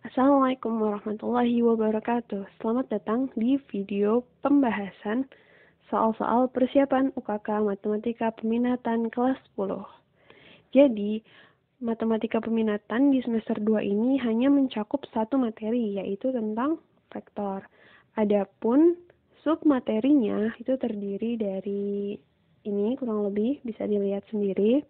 Assalamualaikum warahmatullahi wabarakatuh. Selamat datang di video pembahasan soal-soal persiapan UKK Matematika Peminatan kelas 10. Jadi, Matematika Peminatan di semester 2 ini hanya mencakup satu materi, yaitu tentang vektor. Adapun submaterinya itu terdiri dari ini kurang lebih, bisa dilihat sendiri.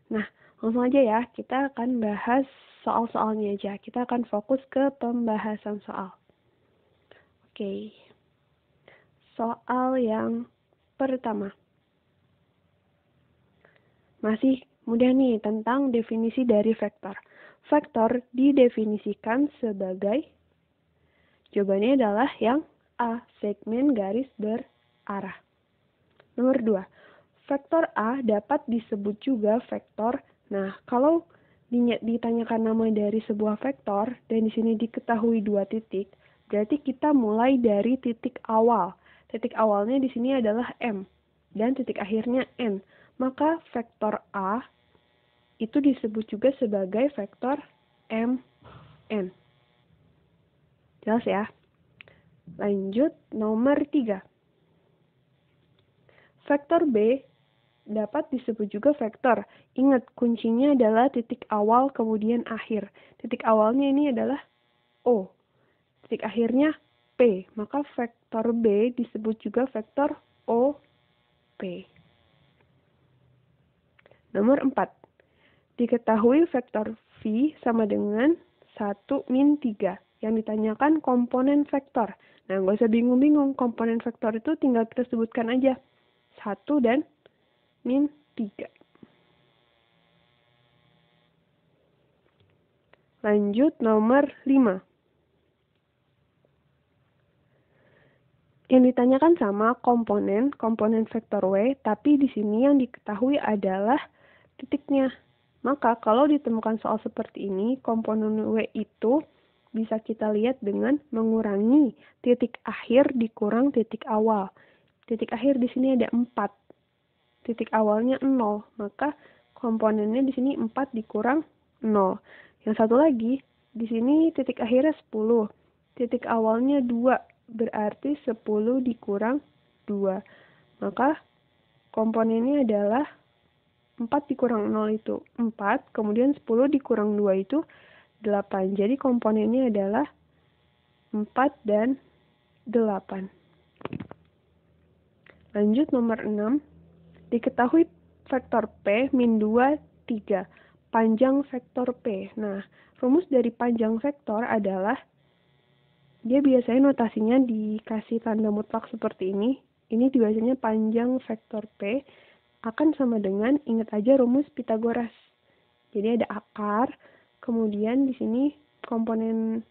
Nah, langsung aja ya, kita akan bahas soal-soalnya aja. Kita akan fokus ke pembahasan soal. Oke. Soal yang pertama. Masih mudah nih tentang definisi dari vektor. Vektor didefinisikan sebagai, jawabannya adalah yang A, segmen garis berarah. Nomor 2, vektor A dapat disebut juga vektor. Nah, kalau ditanyakan nama dari sebuah vektor dan di sini diketahui 2 titik, berarti kita mulai dari titik awal. Titik awalnya di sini adalah M dan titik akhirnya N. Maka vektor A itu disebut juga sebagai vektor MN. Jelas ya? Lanjut nomor 3. Vektor B dapat disebut juga vektor. Ingat, kuncinya adalah titik awal kemudian akhir. Titik awalnya ini adalah O. Titik akhirnya P. Maka vektor B disebut juga vektor OP. Nomor 4. Diketahui vektor V sama dengan 1 min 3. Yang ditanyakan komponen vektor. Nah, nggak usah bingung-bingung. Komponen vektor itu tinggal kita sebutkan aja. 1 dan min 3. Lanjut nomor 5. Yang ditanyakan sama komponen vektor W, tapi di sini yang diketahui adalah titiknya. Maka kalau ditemukan soal seperti ini, komponen W itu bisa kita lihat dengan mengurangi titik akhir dikurang titik awal. Titik akhir di sini ada 4. Titik awalnya 0, maka komponennya di sini 4 dikurang 0. Yang satu lagi, di sini titik akhirnya 10. Titik awalnya 2, berarti 10 dikurang 2. Maka komponennya adalah 4 dikurang 0 itu 4, kemudian 10 dikurang 2 itu 8. Jadi komponennya adalah 4 dan 8. Lanjut nomor 6. Diketahui vektor P min 2, 3. Panjang vektor P. Nah, rumus dari panjang vektor adalah, dia biasanya notasinya dikasih tanda mutlak seperti ini. Ini biasanya panjang vektor P akan sama dengan, ingat aja rumus Pitagoras. Jadi ada akar, kemudian di sini komponen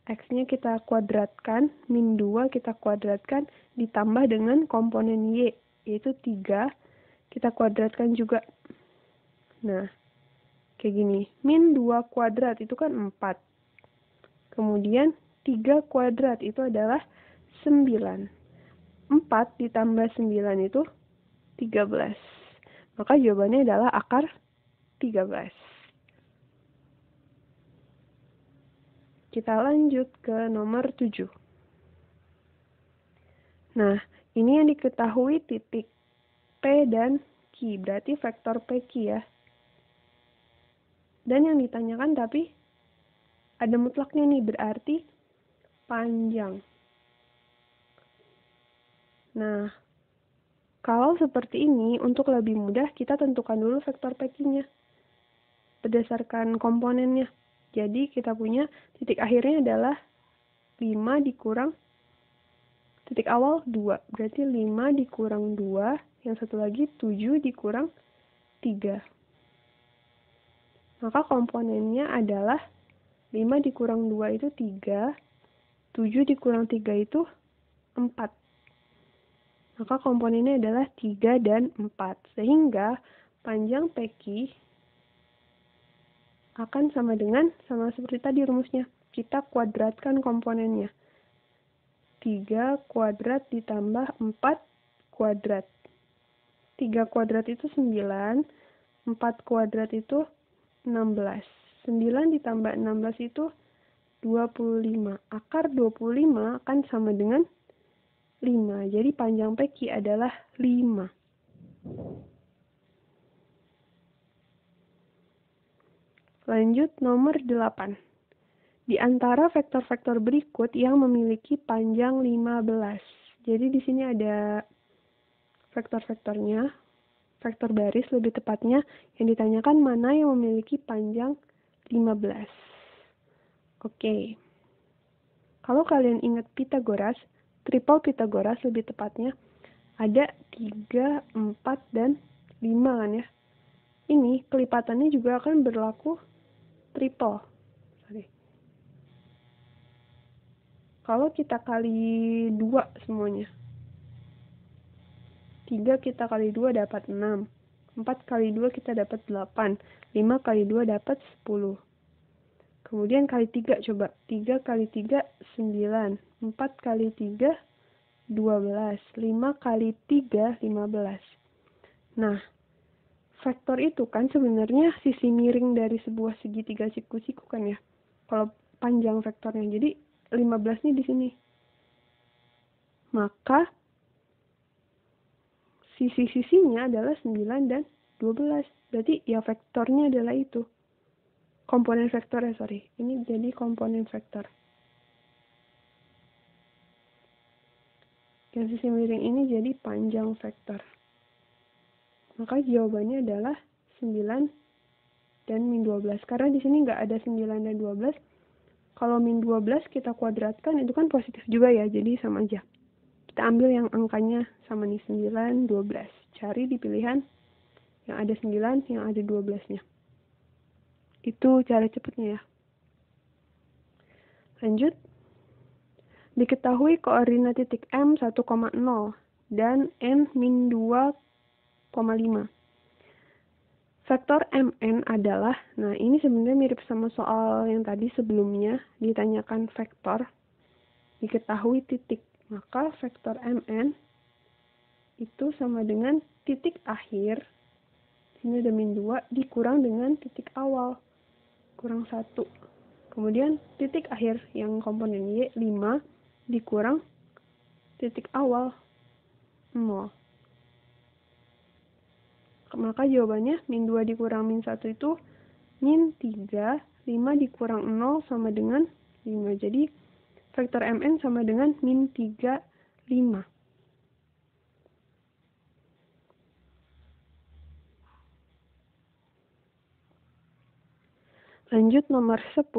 X-nya kita kuadratkan, min 2 kita kuadratkan, ditambah dengan komponen Y, yaitu 3, kita kuadratkan juga. Nah, kayak gini. Min 2 kuadrat itu kan 4. Kemudian 3 kuadrat itu adalah 9. 4 ditambah 9 itu 13. Maka jawabannya adalah akar 13. Kita lanjut ke nomor 7. Nah, ini yang diketahui titik P dan Q. Berarti vektor PQ ya. Dan yang ditanyakan tapi ada mutlaknya nih, berarti panjang. Nah, kalau seperti ini, untuk lebih mudah kita tentukan dulu vektor PQ-nya berdasarkan komponennya. Jadi kita punya titik akhirnya adalah 5 dikurang titik awal 2. Berarti 5 dikurang 2, yang satu lagi 7 dikurang 3. Maka komponennya adalah 5 dikurang 2 itu 3, 7 dikurang 3 itu 4. Maka komponennya adalah 3 dan 4. Sehingga panjang PQ akan sama dengan, sama seperti tadi rumusnya. Kita kuadratkan komponennya. 3 kuadrat ditambah 4 kuadrat. 3 kuadrat itu 9, 4 kuadrat itu 16. 9 ditambah 16 itu 25. Akar 25 kan sama dengan 5. Jadi panjang PQ adalah 5. Lanjut nomor 8. Di antara vektor-vektor berikut yang memiliki panjang 15. Jadi di sini ada vektor-vektornya, vektor baris lebih tepatnya, yang ditanyakan mana yang memiliki panjang 15. Oke. Kalau kalian ingat Pythagoras, triple Pythagoras lebih tepatnya, ada 3, 4, dan 5 kan ya. Ini kelipatannya juga akan berlaku triple. Kalau kita kali 2 semuanya. 3 kita kali 2 dapat 6. 4 kali 2 kita dapat 8. 5 kali 2 dapat 10. Kemudian kali 3 coba. 3 kali 3 9. 4 kali 3 12. 5 kali 3 15. Nah, vektor itu kan sebenarnya sisi miring dari sebuah segitiga siku-siku kan ya. Kalau panjang vektornya. Jadi 15 nih di sini. Maka sisi-sisinya adalah 9 dan 12. Berarti ya vektornya adalah itu. Komponen vektornya, sorry. Ini jadi komponen vektor. Yang sisi miring ini jadi panjang vektor. Maka jawabannya adalah 9 dan min 12. Karena di sini nggak ada 9 dan 12. Kalau min 12 kita kuadratkan, itu kan positif juga ya. Jadi sama aja. Kita ambil yang angkanya sama nih, 9, 12. Cari di pilihan yang ada 9, yang ada 12-nya. Itu cara cepatnya ya. Lanjut. Diketahui koordinat titik M 1,0 dan N min 2,5. Vektor Mn adalah, nah ini sebenarnya mirip sama soal yang tadi sebelumnya, ditanyakan vektor, diketahui titik. Maka vektor Mn itu sama dengan titik akhir, sini ada min 2, dikurang dengan titik awal, kurang 1. Kemudian titik akhir yang komponen Y, 5, dikurang titik awal, 0. Maka jawabannya min 2 dikurang min 1 itu min 3, 5 dikurang 0 sama dengan 5. Jadi vektor Mn sama dengan min 3, 5. Lanjut nomor 10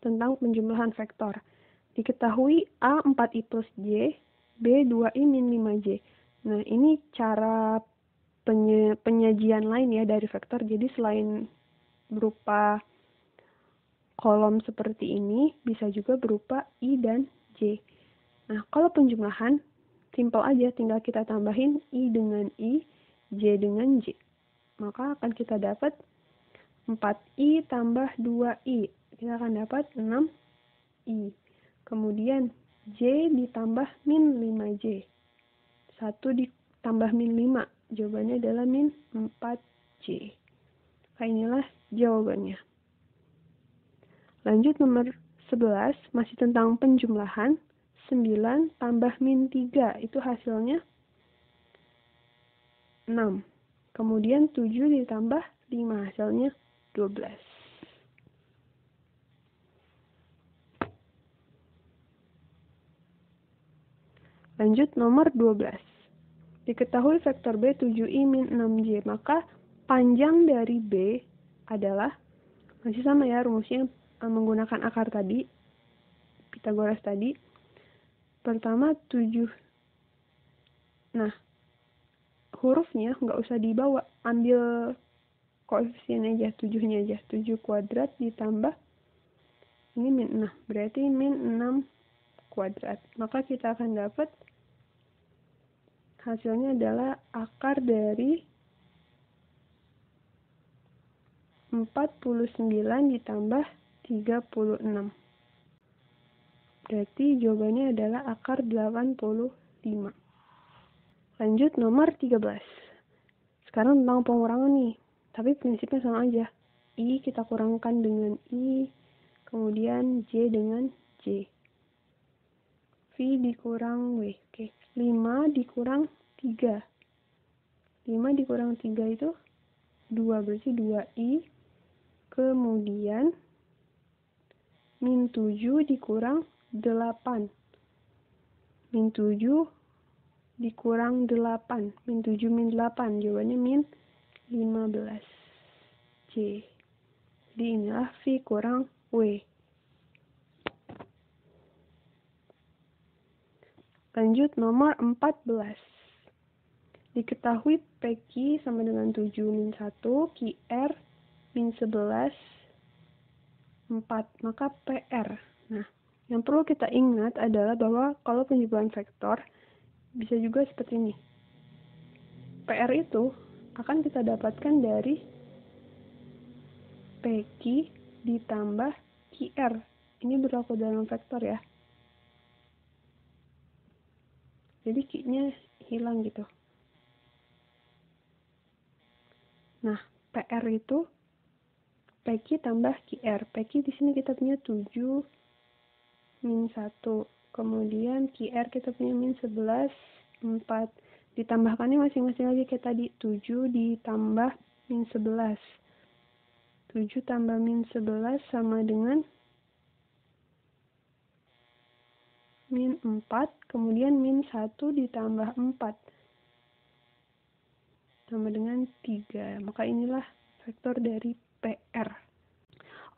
tentang penjumlahan vektor. Diketahui A 4i plus J, B 2i min 5J. Nah ini cara penyajian lain ya dari vektor. Jadi selain berupa kolom seperti ini, bisa juga berupa I dan J. Nah, kalau penjumlahan, simpel aja, tinggal kita tambahin I dengan I, J dengan J. Maka akan kita dapat 4I tambah 2I. Kita akan dapat 6I. Kemudian J ditambah min 5J. 1 ditambah min 5. Jawabannya adalah min 4J. Nah, inilah jawabannya. Lanjut nomor 11, masih tentang penjumlahan. 9 tambah min 3, itu hasilnya 6. Kemudian 7 ditambah 5, hasilnya 12. Lanjut nomor 12. Diketahui vektor B 7i min 6j, maka panjang dari B adalah, masih sama ya rumusnya, menggunakan akar tadi, Pythagoras tadi. Pertama 7. Nah, hurufnya nggak usah dibawa, ambil koefisien aja, 7-nya aja. 7 kuadrat ditambah, ini min 6, berarti min 6 kuadrat. Maka kita akan dapat hasilnya adalah akar dari 49 ditambah 36. Berarti jawabannya adalah akar 85. Lanjut nomor 13. Sekarang tentang pengurangan nih. Tapi prinsipnya sama aja. I kita kurangkan dengan I, kemudian J dengan J. V dikurang W. Oke, 5 dikurang 3. 5 dikurang 3 itu 2, berarti 2I. Kemudian min 7 dikurang 8. Min 7 dikurang 8. Min 7 min 8. Jawabannya min 15. C. Jadi inilah V kurang W. Lanjut nomor 14. Diketahui PQ sama dengan 7 min 1, QR min 11, 4. Maka PR. Nah, yang perlu kita ingat adalah bahwa kalau penjumlahan vektor bisa juga seperti ini. PR itu akan kita dapatkan dari PQ ditambah QR. Ini berlaku dalam vektor ya. Jadi Q-nya hilang gitu. Nah, PR itu PQ tambah QR. PQ di sini kita punya 7 min 1. Kemudian QR kita punya min 11, 4. Ditambahkannya masing-masing lagi kayak tadi. 7 ditambah min 11. 7 tambah min 11 sama dengan min 4. Kemudian min 1 ditambah 4. Sama dengan 3. Maka inilah vektor dari PR.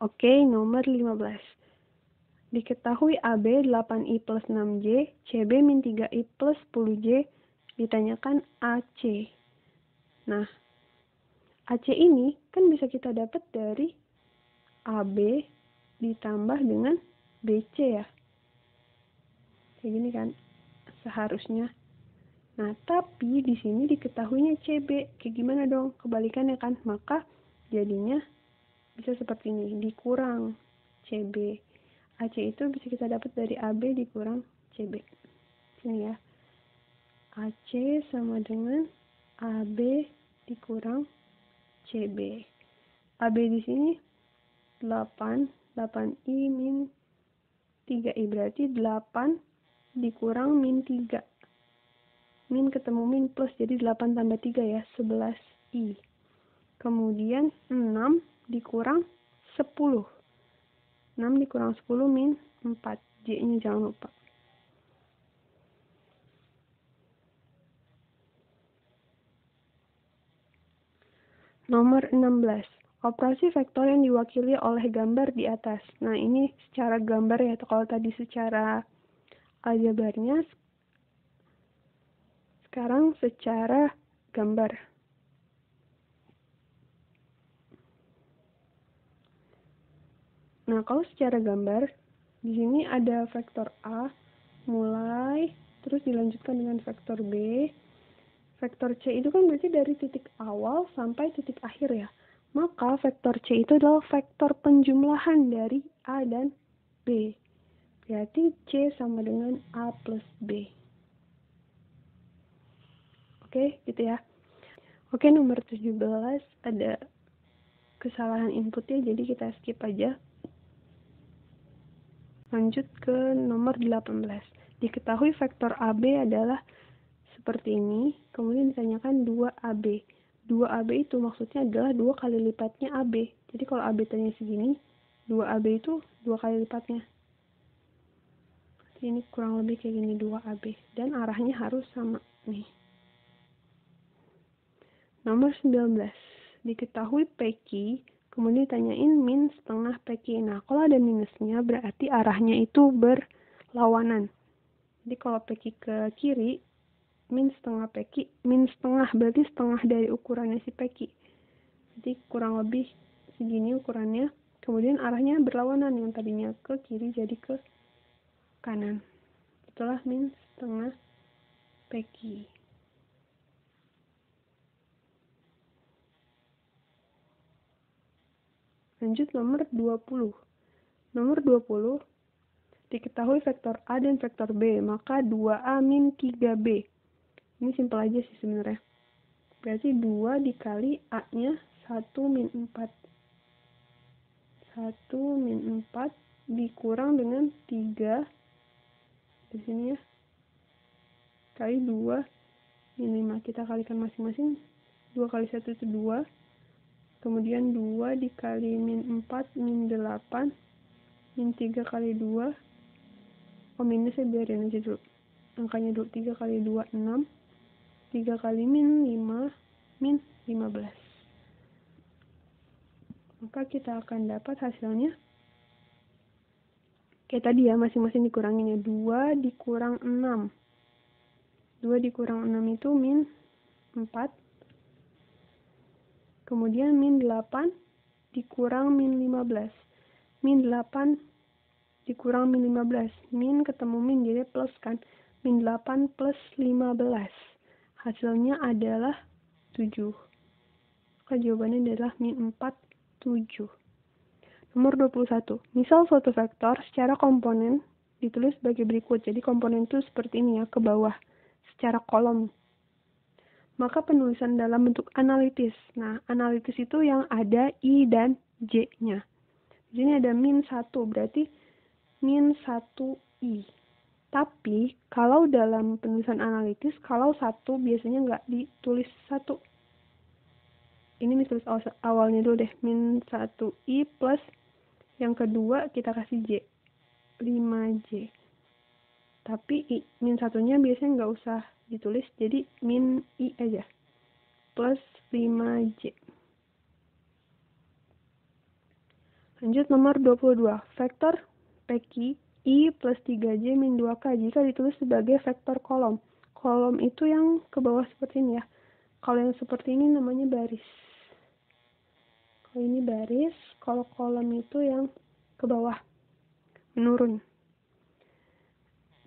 Oke, nomor 15. Diketahui AB 8I plus 6J, CB min 3I plus 10J, ditanyakan AC. Nah, AC ini kan bisa kita dapat dari AB ditambah dengan BC ya. Kayak gini kan, seharusnya. Nah, tapi di sini diketahuinya CB. Kayak gimana dong? Kebalikannya kan? Maka jadinya bisa seperti ini, dikurang CB. AC itu bisa kita dapat dari AB dikurang CB. Sini ya. AC sama dengan AB dikurang CB. AB di sini 8, 8I min 3I. Berarti 8 dikurang min 3. Min ketemu min plus, jadi 8 tambah 3 ya, 11I. Kemudian 6 dikurang 10. 6 dikurang 10 min 4. J-nya jangan lupa. Nomor 16. Operasi vektor yang diwakili oleh gambar di atas. Nah, ini secara gambar ya. Kalau tadi secara aljabarnya, sekarang secara gambar. Nah, kalau secara gambar, di sini ada vektor A, mulai, terus dilanjutkan dengan vektor B. Vektor C itu kan berarti dari titik awal sampai titik akhir ya. Maka vektor C itu adalah vektor penjumlahan dari A dan B. Berarti C sama dengan A plus B. Oke, gitu ya. Oke, nomor 17 ada kesalahan inputnya, jadi kita skip aja. Lanjut ke nomor 18. Diketahui vektor AB adalah seperti ini, kemudian ditanyakan 2AB. 2AB itu maksudnya adalah 2 kali lipatnya AB. Jadi kalau AB tanya segini, 2AB itu 2 kali lipatnya. Jadi ini kurang lebih kayak gini 2AB. Dan arahnya harus sama nih. Nomor 19. Diketahui PQ, kemudian ditanyain min setengah PQ. Nah, kalau ada minusnya berarti arahnya itu berlawanan. Jadi kalau PQ ke kiri, min setengah PQ, min setengah berarti setengah dari ukurannya si PQ. Jadi kurang lebih segini ukurannya. Kemudian arahnya berlawanan, yang tadinya ke kiri jadi ke kanan. Itulah min setengah PQ. Lanjut nomor 20. Nomor 20, diketahui vektor A dan vektor B, maka 2A min 3B. Ini simpel aja sih sebenarnya. Berarti 2 dikali A-nya 1 min 4. 1 min 4 dikurang dengan 3 di sini ya, kali 2 min 5. Kita kalikan masing-masing. 2 kali 1 itu 2. Kemudian 2 dikali min 4 min 8 min 3 kali 2. Minus saya biarin aja dulu. Angkanya dulu. 3 kali 2 6. 3 kali min 5 min 15. Maka kita akan dapat hasilnya kayak tadi ya, masing-masing dikuranginnya. 2 dikurang 6. 2 dikurang 6 itu min 4. Kemudian min 8 dikurang min 15. Min 8 dikurang min 15. Min ketemu min jadi plus kan. Min 8 plus 15. Hasilnya adalah 7. Maka jawabannya adalah min 4, 7. Nomor 21. Misal suatu vektor secara komponen ditulis sebagai berikut. Jadi komponen itu seperti ini ya, ke bawah. Secara kolom. Maka penulisan dalam bentuk analitis. Nah, analitis itu yang ada I dan J-nya. Di sini ada min 1, berarti min 1I. Tapi, kalau dalam penulisan analitis, kalau 1 biasanya nggak ditulis 1. Ini ditulis awalnya dulu deh. Min 1I plus yang kedua kita kasih J. 5J. Tapi min 1-nya biasanya nggak usah ditulis, jadi min I aja. Plus 5J. Lanjut nomor 22. Vektor PQ I plus 3J min 2K jika ditulis sebagai vektor kolom. Kolom itu yang ke bawah seperti ini ya. Kalau yang seperti ini namanya baris. Kalau ini baris, kalau kolom itu yang ke bawah, menurun.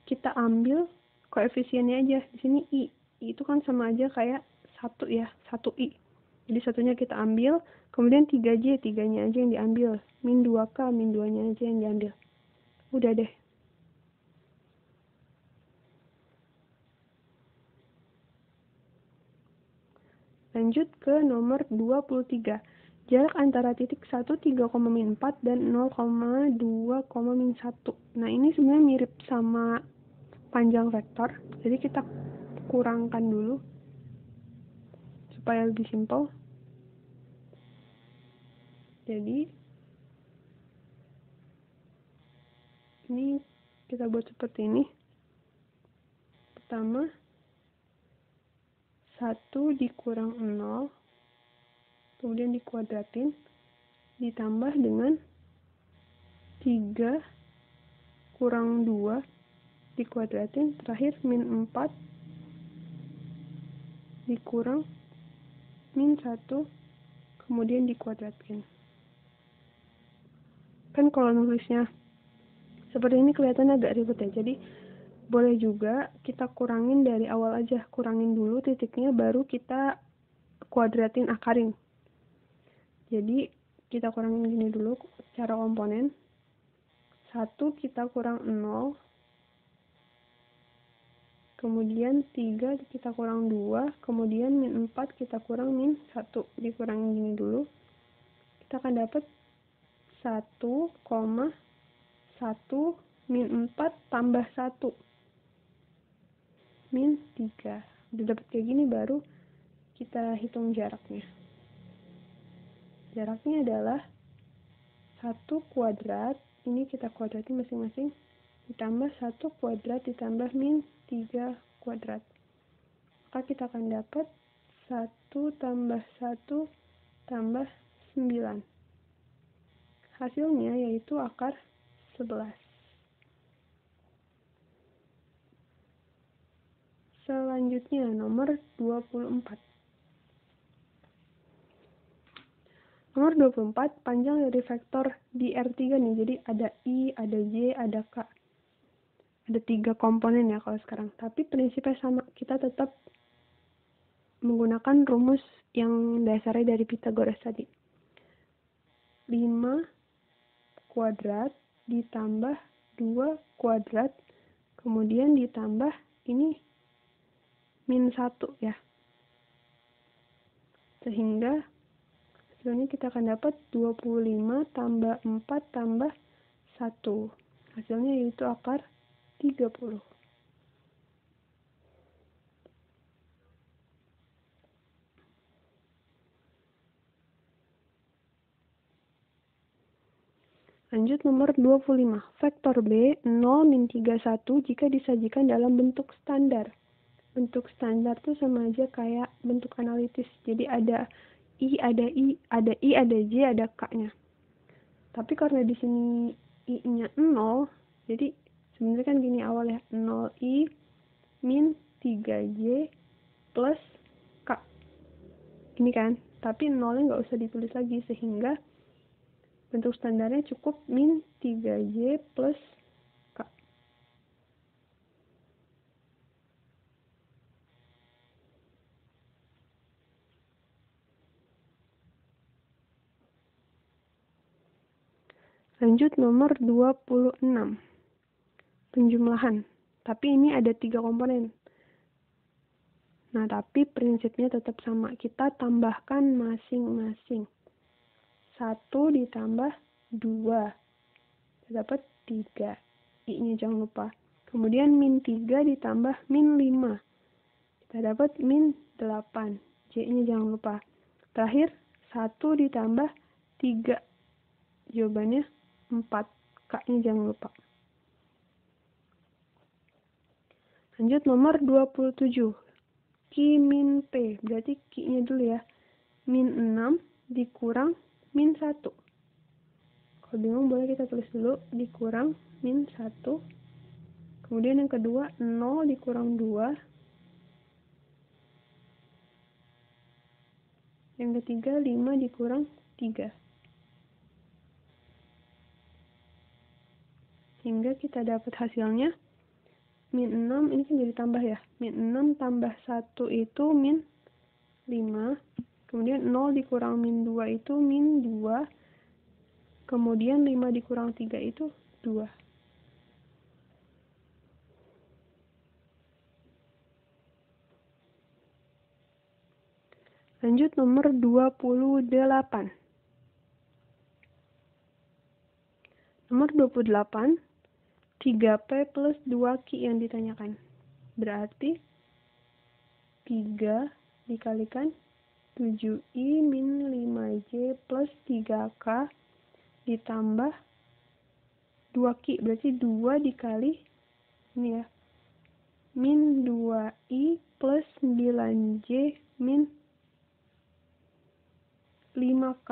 Kita ambil koefisiennya aja. Di sini I. I itu kan sama aja kayak 1 ya, 1I. Jadi satunya kita ambil, kemudian 3J, 3-nya aja yang diambil. Min 2K, min 2-nya aja yang diambil. Udah deh. Lanjut ke nomor 23. Jarak antara titik 1, 3, min 4 dan 0,2, min 1. Nah, ini sebenarnya mirip sama panjang vektor. Jadi kita kurangkan dulu supaya lebih simpel. Jadi ini kita buat seperti ini. Pertama 1 dikurang 0, kemudian dikuadratin, ditambah dengan 3 kurang 2 dikuadratin, terakhir min 4 dikurang min 1, kemudian dikuadratin. Kan kalau nulisnya seperti ini kelihatan agak ribet ya, jadi boleh juga kita kurangin dari awal aja, kurangin dulu titiknya, baru kita kuadratin akarin. Jadi kita kurangin gini dulu secara komponen. 1 kita kurang 0, kemudian 3 kita kurang 2, kemudian min 4 kita kurang min 1. Dikurangin gini dulu. Kita akan dapat 1,1 min 4 tambah 1 min 3. Udah dapat kayak gini, baru kita hitung jaraknya. Jaraknya adalah 1 kuadrat, ini kita kuadratin masing-masing, ditambah 1 kuadrat ditambah min 3 kuadrat. Maka kita akan dapat 1 tambah 1 tambah 9. Hasilnya yaitu akar 11. Selanjutnya nomor 24. Nomor 24, panjang dari vektor di R3 nih. Jadi ada I, ada J, ada K. Ada 3 komponen ya kalau sekarang. Tapi prinsipnya sama. Kita tetap menggunakan rumus yang dasarnya dari Pythagoras tadi. 5 kuadrat ditambah 2 kuadrat. Kemudian ditambah ini min 1 ya. Sehingga hasilnya kita akan dapat 25 tambah 4 tambah 1. Hasilnya yaitu akar 30. Lanjut nomor 25. Vektor B 0, min 3, 1 jika disajikan dalam bentuk standar. Bentuk standar tuh sama aja kayak bentuk analitis. Jadi ada I, ada I, ada I, ada J, ada K-nya. Tapi karena di sini I-nya 0, jadi sebenarnya kan gini awalnya 0I min 3J plus K. Ini kan, tapi 0-nya nggak usah ditulis lagi sehingga bentuk standarnya cukup min 3J plus K. Lanjut nomor 26. Penjumlahan. Tapi ini ada 3 komponen. Nah, tapi prinsipnya tetap sama. Kita tambahkan masing-masing. 1 ditambah 2. Kita dapat 3. I-nya jangan lupa. Kemudian min 3 ditambah min 5. Kita dapat min 8. J-nya jangan lupa. Terakhir, 1 ditambah 3. Jawabannya 4. K-nya jangan lupa. Lanjut nomor 27. Q min P. Berarti Q-nya dulu ya. Min 6 dikurang min 1. Kalau bingung boleh kita tulis dulu. Dikurang min 1. Kemudian yang kedua 0 dikurang 2. Yang ketiga 5 dikurang 3. Hingga kita dapat hasilnya min 6, ini kan jadi tambah ya. Min 6 tambah 1 itu min 5. Kemudian 0 dikurang min 2 itu min 2. Kemudian 5 dikurang 3 itu 2. Lanjut nomor 28. Nomor 28. 3P plus 2Q yang ditanyakan. Berarti 3 dikalikan 7I min 5J plus 3K ditambah 2Q. Berarti 2 dikali ini ya. Min 2I plus 9J min 5K.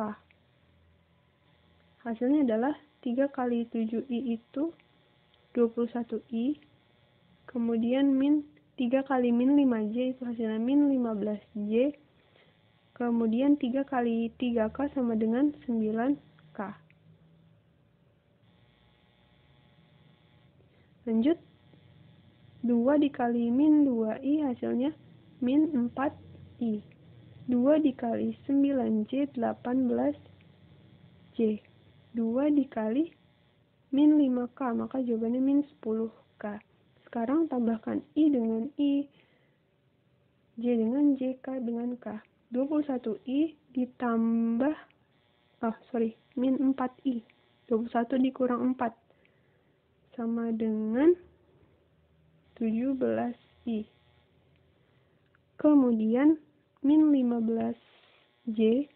Hasilnya adalah 3 kali 7I itu 21I, kemudian min 3 kali min 5J itu hasilnya min 15J, kemudian 3 kali 3K sama dengan 9K. Lanjut, 2 dikali min 2I hasilnya min 4I. 2 dikali 9J 18J. 2 dikali min 5K, maka jawabannya min 10K. Sekarang tambahkan I dengan I, J dengan J, K dengan K. 21I ditambah, min 4I. 21 dikurang 4. Sama dengan 17I. Kemudian min 15J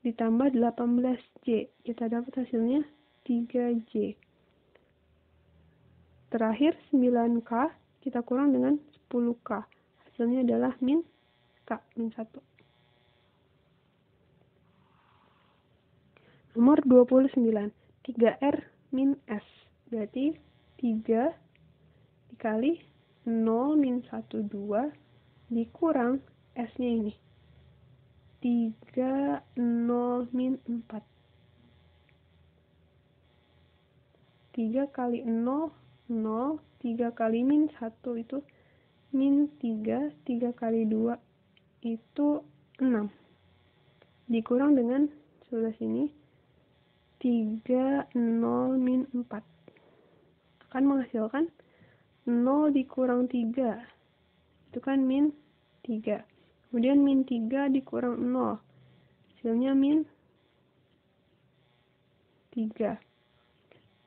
ditambah 18J. Kita dapat hasilnya 3J. Terakhir 9K kita kurang dengan 10K. Hasilnya adalah min K, min 1. Nomor 29. 3R min S. Berarti 3 dikali 0 min 1, 2 dikurang S-nya ini. 3, 0 min 4. 3 kali 0, 0. 3 kali min 1 itu min 3. 3 kali 2 itu 6. Dikurang dengan sebelah sini. 3, 0 min 4. Akan menghasilkan 0 dikurang 3. Itu kan min 3. Kemudian min 3 dikurang 0. Hasilnya min 3.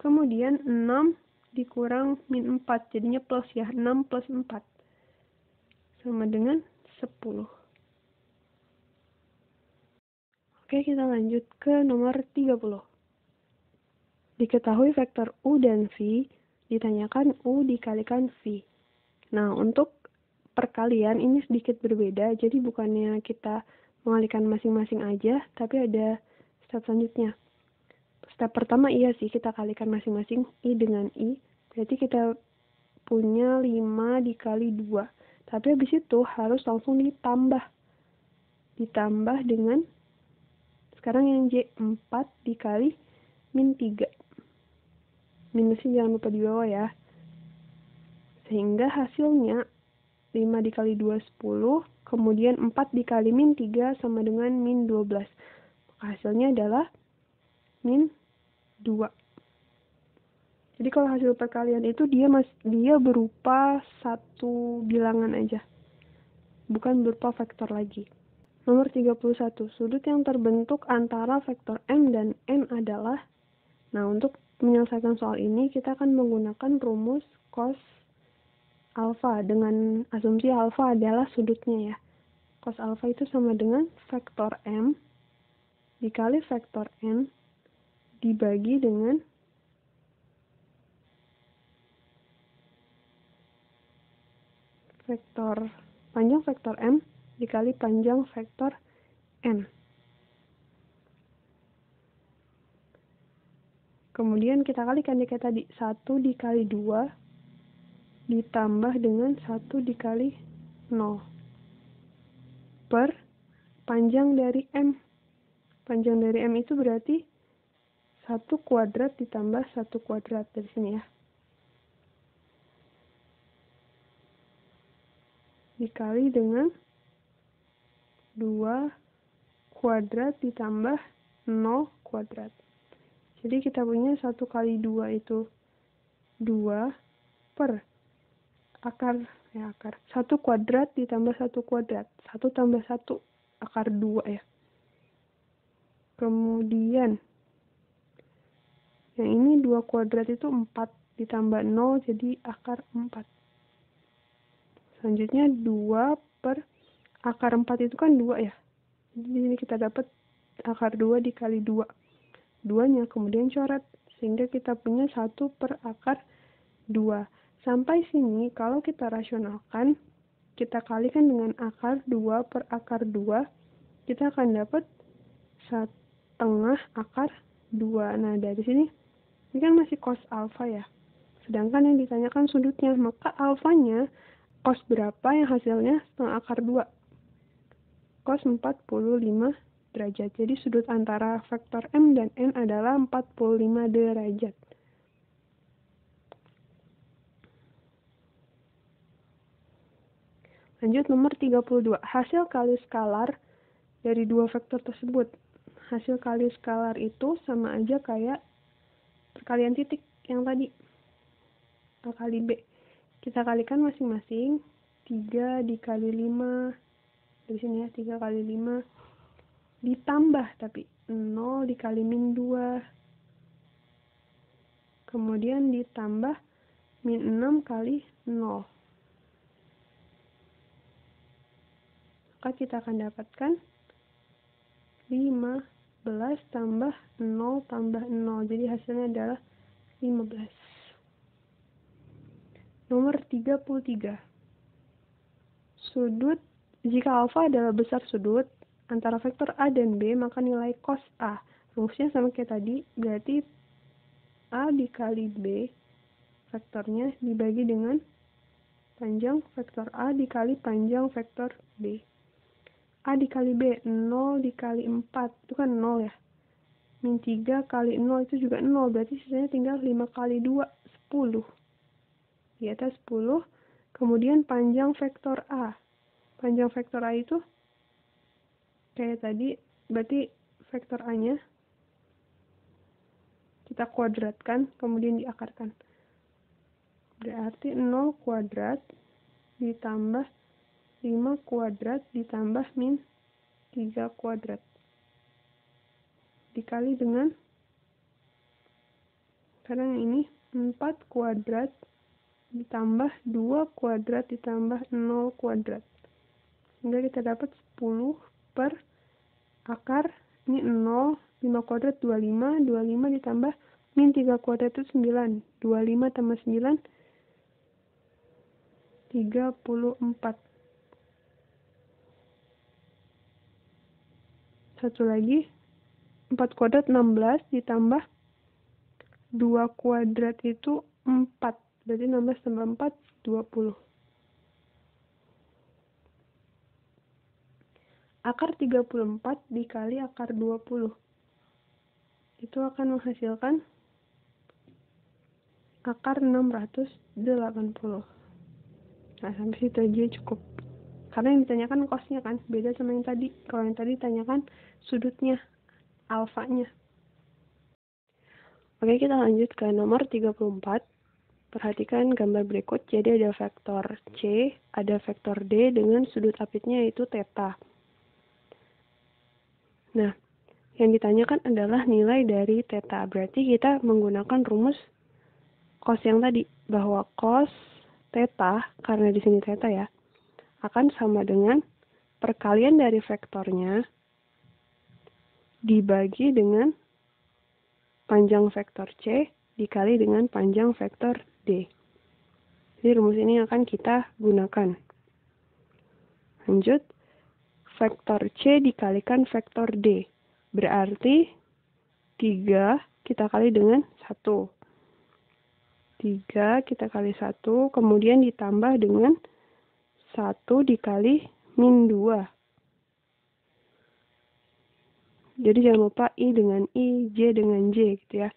Kemudian 6 dikurang min 4, jadinya plus ya, 6 plus 4. Sama dengan 10. Oke, kita lanjut ke nomor 30. Diketahui vektor U dan V, ditanyakan U dikalikan V. Nah, untuk perkalian ini sedikit berbeda, jadi bukannya kita mengalikan masing-masing aja, tapi ada step selanjutnya. Step pertama iya sih, kita kalikan masing-masing I dengan I, berarti kita punya 5 dikali 2. Tapi habis itu harus langsung ditambah. Ditambah dengan, sekarang yang J, 4 dikali min 3. Minusnya jangan lupa di bawah ya. Sehingga hasilnya 5 dikali 2, 10. Kemudian 4 dikali min 3 sama dengan min 12. Maka hasilnya adalah min 2. Jadi kalau hasil perkalian itu dia berupa satu bilangan aja. Bukan berupa vektor lagi. Nomor 31. Sudut yang terbentuk antara vektor M dan N adalah. Nah, untuk menyelesaikan soal ini kita akan menggunakan rumus cos alfa dengan asumsi alfa adalah sudutnya ya. Cos alfa itu sama dengan vektor M dikali vektor N dibagi dengan panjang vektor M dikali panjang vektor N. Kemudian kita kalikan dia kayak tadi, 1 dikali 2 ditambah dengan 1 dikali 0 per panjang dari M. Panjang dari M itu berarti 1 kuadrat ditambah 1 kuadrat dari sini ya. Dikali dengan 2 kuadrat ditambah 0 kuadrat. Jadi kita punya 1 kali 2 itu 2 per akar 1 kuadrat ditambah 1 kuadrat. 1 tambah 1 akar 2 ya. Kemudian yang ini 2 kuadrat itu 4 ditambah 0 jadi akar 4. Selanjutnya 2 per akar 4 itu kan 2 ya. Jadi di sini kita dapat akar 2 dikali 2. 2-nya kemudian coret. Sehingga kita punya 1 per akar 2. Sampai sini kalau kita rasionalkan, kita kalikan dengan akar 2 per akar 2, kita akan dapat 1/2 akar 2. Nah, dari sini, ini kan masih cos alfa ya. Sedangkan yang ditanyakan sudutnya, maka alfanya cos berapa yang hasilnya setengah akar 2. Cos 45 derajat. Jadi sudut antara vektor M dan N adalah 45 derajat. Lanjut nomor 32. Hasil kali skalar dari dua vektor tersebut. Hasil kali skalar itu sama aja kayak perkalian titik yang tadi. A kali B. Kita kalikan masing-masing. 3 dikali 5. Dari sini ya, 3 kali 5. Ditambah tapi 0 dikali min 2. Kemudian ditambah min 6 kali 0. Maka kita akan dapatkan 15 tambah 0 tambah 0. Jadi hasilnya adalah 15. Nomor 33. Sudut, jika alfa adalah besar sudut antara vektor A dan B, maka nilai cos A. Rumusnya sama kayak tadi, berarti A dikali B, vektornya dibagi dengan panjang vektor A dikali panjang vektor B. A dikali B, 0 dikali 4, itu kan 0 ya. Min 3 kali 0 itu juga 0, berarti sisanya tinggal 5 kali 2, 10. Di atas 10, kemudian panjang vektor A. Panjang vektor A itu kayak tadi, berarti vektor A-nya kita kuadratkan, kemudian diakarkan. Berarti 0 kuadrat ditambah 5 kuadrat ditambah min 3 kuadrat. Dikali dengan Sekarang ini 4 kuadrat ditambah 2 kuadrat ditambah 0 kuadrat. Sehingga kita dapat 10 per akar, ini 0, 5 kuadrat 25, 25 ditambah min 3 kuadrat itu 9. 25 tambah 9, 34. Satu lagi, 4 kuadrat 16 ditambah 2 kuadrat itu 4. Berarti 16 tambah 4, 20. Akar 34 dikali akar 20. Itu akan menghasilkan akar 680. Nah, sampai situ aja cukup. Karena yang ditanyakan cosnya kan, beda sama yang tadi. Kalau yang tadi ditanyakan sudutnya, alfanya. Oke, kita lanjut ke nomor 34. Perhatikan gambar berikut. Jadi ada vektor C, ada vektor D dengan sudut apitnya yaitu theta. Nah, yang ditanyakan adalah nilai dari theta. Berarti kita menggunakan rumus cos yang tadi, bahwa cos theta, karena di sini theta ya, akan sama dengan perkalian dari vektornya dibagi dengan panjang vektor C dikali dengan panjang vektor D. Jadi rumus ini akan kita gunakan. Lanjut, vektor C dikalikan vektor D. Berarti 3 kita kali dengan 1. 3 kita kali 1, kemudian ditambah dengan 1 dikali min 2. Jadi jangan lupa I dengan I, J dengan J gitu ya.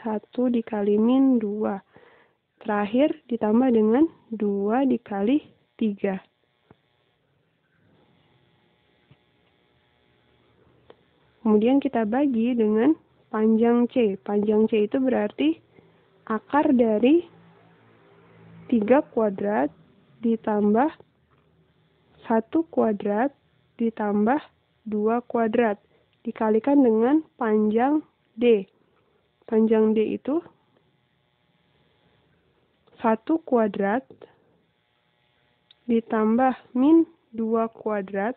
1 dikali min 2. Terakhir ditambah dengan 2 dikali 3. Kemudian kita bagi dengan panjang C. Panjang C itu berarti akar dari 3 kuadrat ditambah 1 kuadrat ditambah 2 kuadrat dikalikan dengan panjang D. Panjang D itu 1 kuadrat ditambah min 2 kuadrat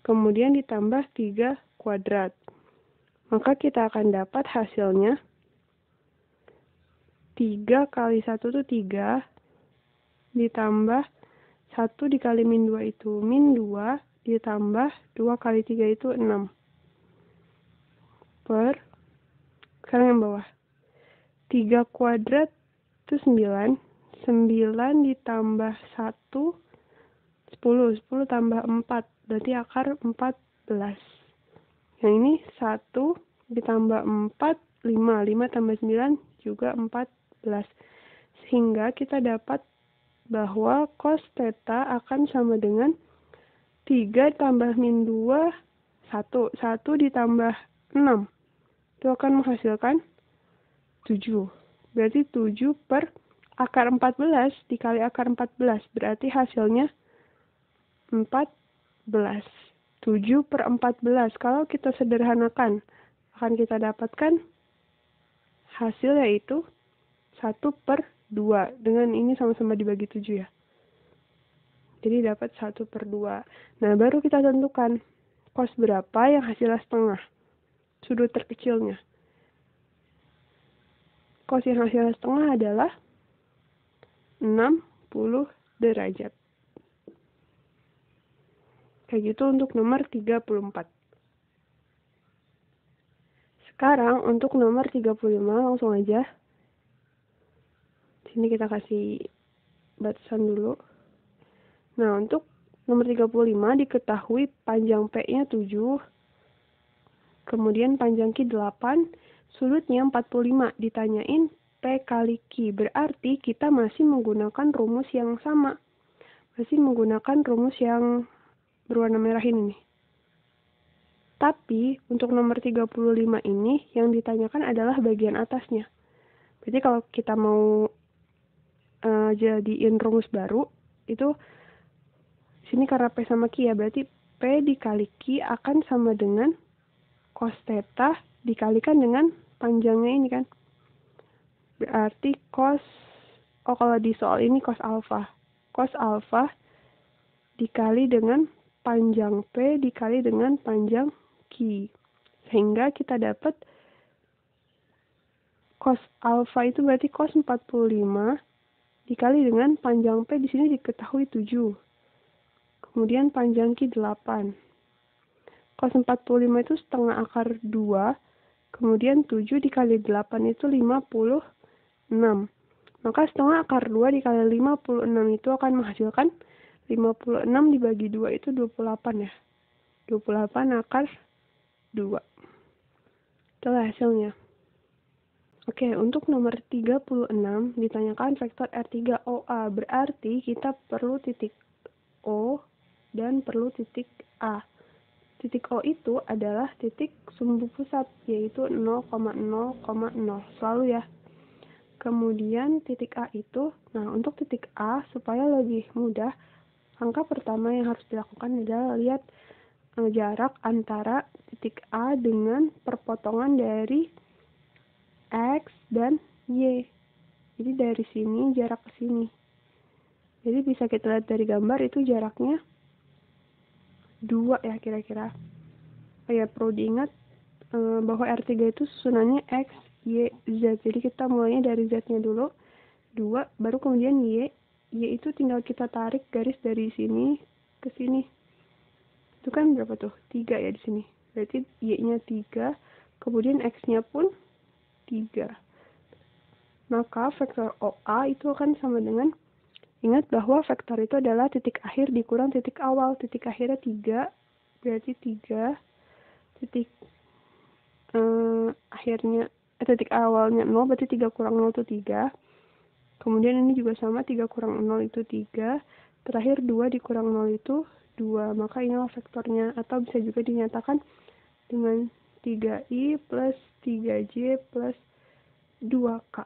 kemudian ditambah 3 kuadrat. Maka kita akan dapat hasilnya 3 kali 1 itu 3 ditambah 1 dikali min 2 itu min 2 ditambah 2 kali 3 itu 6. Sekarang yang bawah. 3 kuadrat itu 9. 9 ditambah 1, 10. 10 tambah 4. Berarti akar 14. Yang ini 1 ditambah 4, 5. 5 tambah 9 juga 14. Sehingga kita dapat bahwa cos theta akan sama dengan 3 tambah min 2, 1. 1 ditambah 6. Itu akan menghasilkan 7. Berarti 7 per akar 14 dikali akar 14. Berarti hasilnya 14. 7 per 14. Kalau kita sederhanakan, akan kita dapatkan hasil yaitu 1 per 2. Dengan ini sama-sama dibagi 7 ya. Jadi dapat 1 per 2. Nah, baru kita tentukan cos berapa yang hasilnya setengah. Sudut terkecilnya. Cos yang hasilnya setengah adalah 60 derajat. Kayak gitu untuk nomor 34. Sekarang untuk nomor 35 langsung aja. Sini kita kasih batasan dulu. Nah, untuk nomor 35 diketahui panjang P-nya 7. Kemudian panjang Q 8. Sudutnya 45. Ditanyain P kali Q. Berarti kita masih menggunakan rumus yang sama. Masih menggunakan rumus yang berwarna merah ini nih. Tapi untuk nomor 35 ini yang ditanyakan adalah bagian atasnya. Berarti kalau kita mau jadiin rumus baru, itu sini karena P sama Q ya, berarti P dikali Q akan sama dengan cos theta dikalikan dengan panjangnya ini kan. Berarti kalau di soal ini cos alfa. Cos alfa dikali dengan panjang P dikali dengan panjang Q. Sehingga kita dapat cos alfa itu berarti cos 45 dikali dengan panjang P di sini diketahui 7. Kemudian panjang Q 8. Cos 45 itu setengah akar 2. Kemudian 7 dikali 8 itu 56. Maka setengah akar 2 dikali 56 itu akan menghasilkan 56 dibagi 2 itu 28 ya. 28 akar 2. Itulah hasilnya. Oke, untuk nomor 36 ditanyakan vektor R3OA. Berarti kita perlu titik O dan perlu titik A. Titik O itu adalah titik sumbu pusat, yaitu 0,0,0. Selalu ya. Kemudian titik A itu, nah untuk titik A supaya lebih mudah, langkah pertama yang harus dilakukan adalah lihat jarak antara titik A dengan perpotongan dari X dan Y. Jadi dari sini jarak ke sini. Jadi bisa kita lihat dari gambar itu jaraknya 2 ya kira-kira. Oh ya, perlu diingat bahwa R3 itu susunannya X, Y, Z. Jadi kita mulainya dari Z-nya dulu. 2, baru kemudian Y. Y itu tinggal kita tarik garis dari sini ke sini. Itu kan berapa tuh? 3 ya di sini. Berarti Y-nya 3, kemudian X-nya pun 3. Maka vektor OA itu akan sama dengan, ingat bahwa vektor itu adalah titik akhir dikurang titik awal. Titik akhirnya 3, berarti 3. Titik titik awalnya 0, berarti 3 kurang 0 itu 3. Kemudian ini juga sama, 3 kurang 0 itu 3. Terakhir 2 dikurang 0 itu 2. Maka inilah vektornya. Atau bisa juga dinyatakan dengan 3i plus 3j plus 2k.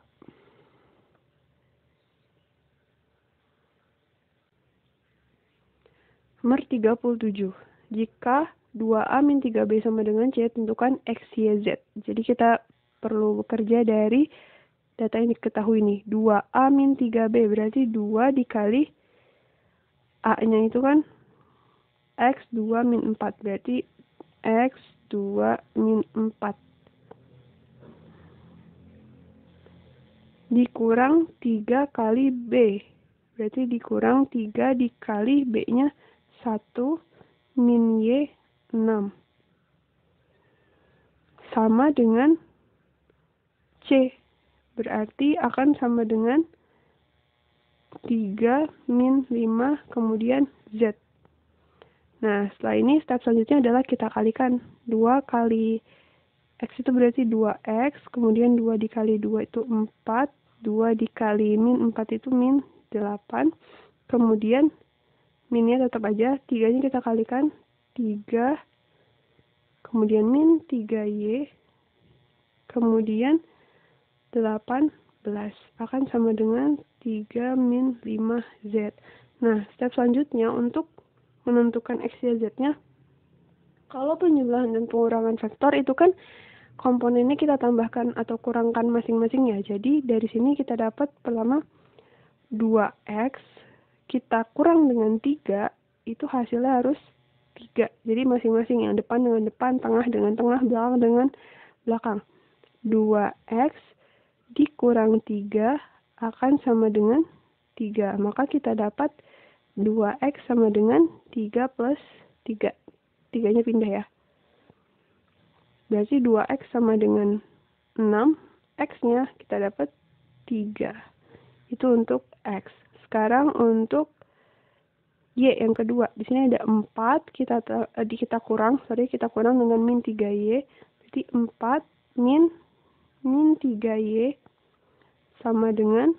Nomor 37. Jika 2a min 3b sama dengan c, tentukan x, y, z. Jadi kita perlu bekerja dari data yang diketahui nih. 2a min 3b berarti 2 dikali a-nya itu kan x 2 min 4. Berarti x 2 min 4. Dikurang 3 kali b. Berarti dikurang 3 dikali b-nya 1 min y 6. Sama dengan c. Berarti akan sama dengan 3 min 5 kemudian z. Nah, setelah ini step selanjutnya adalah kita kalikan. 2 kali x itu berarti 2x, kemudian 2 dikali 2 itu 4, 2 dikali min 4 itu min 8, kemudian minnya tetap aja, 3-nya kita kalikan 3, kemudian min 3y, kemudian 18 akan sama dengan 3 min 5z. Nah, step selanjutnya untuk menentukan x, y, z-nya, kalau penjumlahan dan pengurangan vektor itu kan komponennya kita tambahkan atau kurangkan masing-masing ya. Jadi dari sini kita dapat pertama 2x kita kurang dengan 3, itu hasilnya harus 3. Jadi masing-masing yang depan dengan depan, tengah dengan tengah, belakang dengan belakang. 2x dikurang 3 akan sama dengan 3. Maka kita dapat 2x sama dengan 3 plus 3. 3-nya pindah ya. Berarti 2x sama dengan 6. X-nya kita dapat 3. Itu untuk x. Sekarang untuk y yang kedua. Di sini ada 4. Kita kurang dengan min 3y. Berarti 4 min 3y sama dengan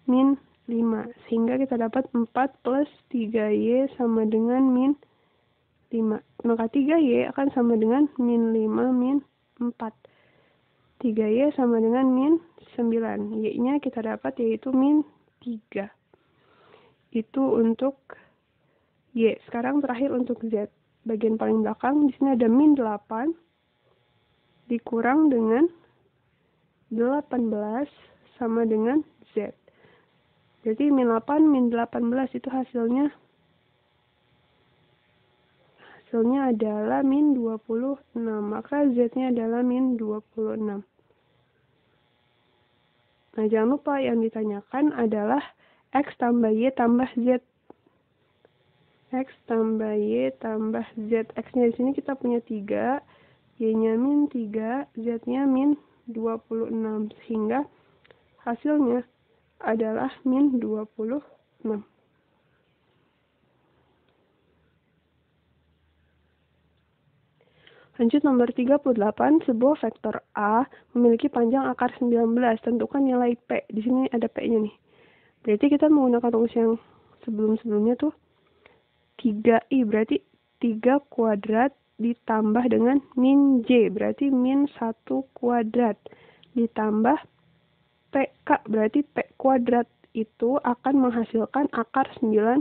min 5. Sehingga kita dapat 4 plus 3y sama dengan min 5. Maka 3y akan sama dengan min 5 min 4. 3y sama dengan min 9. Y-nya kita dapat yaitu min 3. Itu untuk y. Sekarang terakhir untuk z. Bagian paling belakang di sini ada min 8. dikurang dengan 18 sama dengan Z. Berarti min 8, min 18 itu hasilnya adalah min 26. Maka Z-nya adalah min 26. Nah, jangan lupa yang ditanyakan adalah X tambah Y tambah Z. X tambah Y tambah Z. X-nya di sini kita punya 3, Y-nya min 3, Z-nya min 26. Sehingga hasilnya adalah min 26. Lanjut nomor 38, sebuah vektor A memiliki panjang akar 19. Tentukan nilai P. Di sini ada P-nya nih. Berarti kita menggunakan rumus yang sebelum-sebelumnya tuh 3i. Berarti 3 kuadrat ditambah dengan min J. Berarti min 1 kuadrat. Ditambah PK. Berarti P kuadrat itu akan menghasilkan akar 19.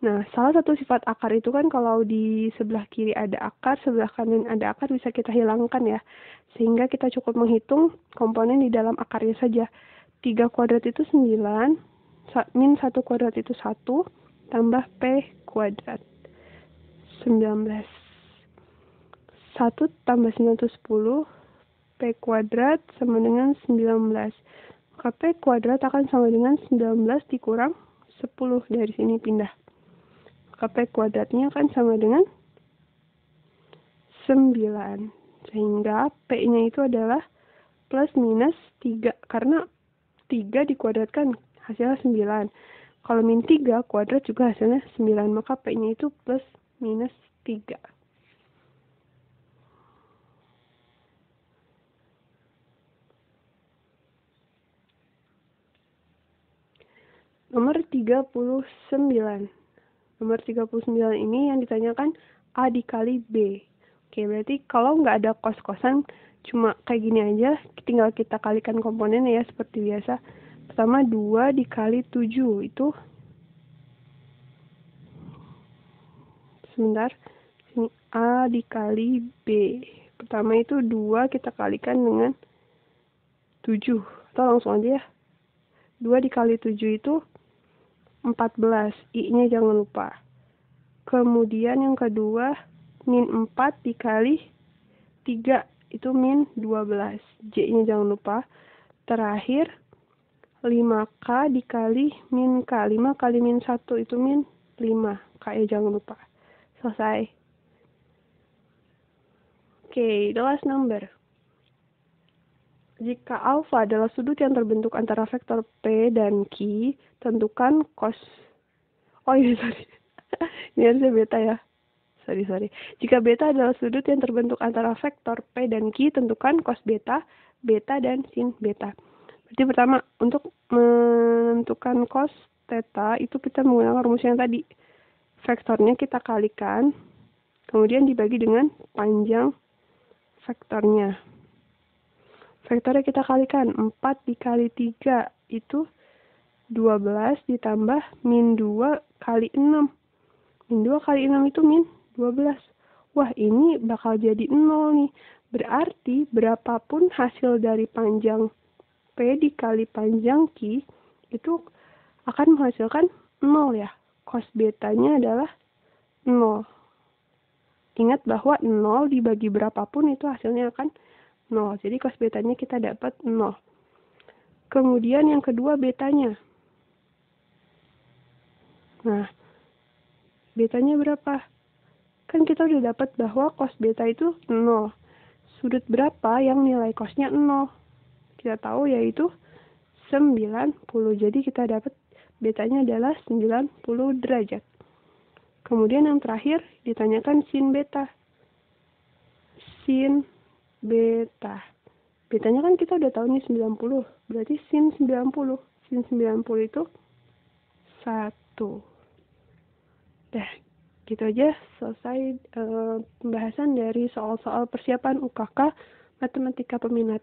Nah, salah satu sifat akar itu kan kalau di sebelah kiri ada akar, sebelah kanan ada akar, bisa kita hilangkan ya. Sehingga kita cukup menghitung komponen di dalam akarnya saja. 3 kuadrat itu 9, min 1 kuadrat itu 1, tambah P kuadrat. 19. 1 tambah 9 itu 10, P kuadrat sama dengan 19. Maka P kuadrat akan sama dengan 19 dikurang 10. Dari sini pindah. P kuadratnya akan sama dengan 9. Sehingga P-nya itu adalah plus minus 3. Karena 3 dikuadratkan hasilnya 9. Kalau min 3 kuadrat juga hasilnya 9. Maka P-nya itu plus minus 3. Nomor 39. Nomor 39 ini yang ditanyakan A dikali B. Oke, berarti kalau nggak ada kos-kosan, cuma kayak gini aja, tinggal kita kalikan komponennya ya, seperti biasa. Pertama, 2 dikali 7, itu, sebentar, sini A dikali B. Pertama itu 2 kita kalikan dengan 7. Atau langsung aja ya. 2 dikali 7 itu 14. I-nya jangan lupa. Kemudian yang kedua, min 4 dikali 3. Itu min 12. J-nya jangan lupa. Terakhir, 5K dikali min K. 5 kali min 1 itu min 5. K-nya jangan lupa. Selesai. Oke, the last number. Jika alfa adalah sudut yang terbentuk antara vektor P dan Q, tentukan cos. Oh iya, sorry. Ini harusnya beta ya. Sorry. Jika beta adalah sudut yang terbentuk antara vektor P dan Q, tentukan cos beta, beta, dan sin beta. Berarti pertama, untuk menentukan cos theta, itu kita menggunakan rumus yang tadi. Vektornya kita kalikan, kemudian dibagi dengan panjang vektornya. Vektornya kita kalikan, 4 dikali 3 itu 12 ditambah min 2 kali 6. Min 2 kali 6 itu min 12. Wah, ini bakal jadi 0 nih. Berarti berapapun hasil dari panjang P dikali panjang Q, itu akan menghasilkan 0 ya. Cos betanya adalah 0. Ingat bahwa 0 dibagi berapapun itu hasilnya akan 0. Jadi cos betanya kita dapat 0. Kemudian yang kedua betanya. Nah, betanya berapa? Kan kita udah dapat bahwa cos beta itu 0. Sudut berapa yang nilai cosnya 0? Kita tahu yaitu 90. Jadi kita dapat betanya adalah 90 derajat. Kemudian yang terakhir ditanyakan sin beta. Sin beta. Betanya kan kita udah tahu nih 90. Berarti sin 90. Sin 90 itu 1. Dah, gitu aja selesai pembahasan dari soal-soal persiapan UKK Matematika Peminat.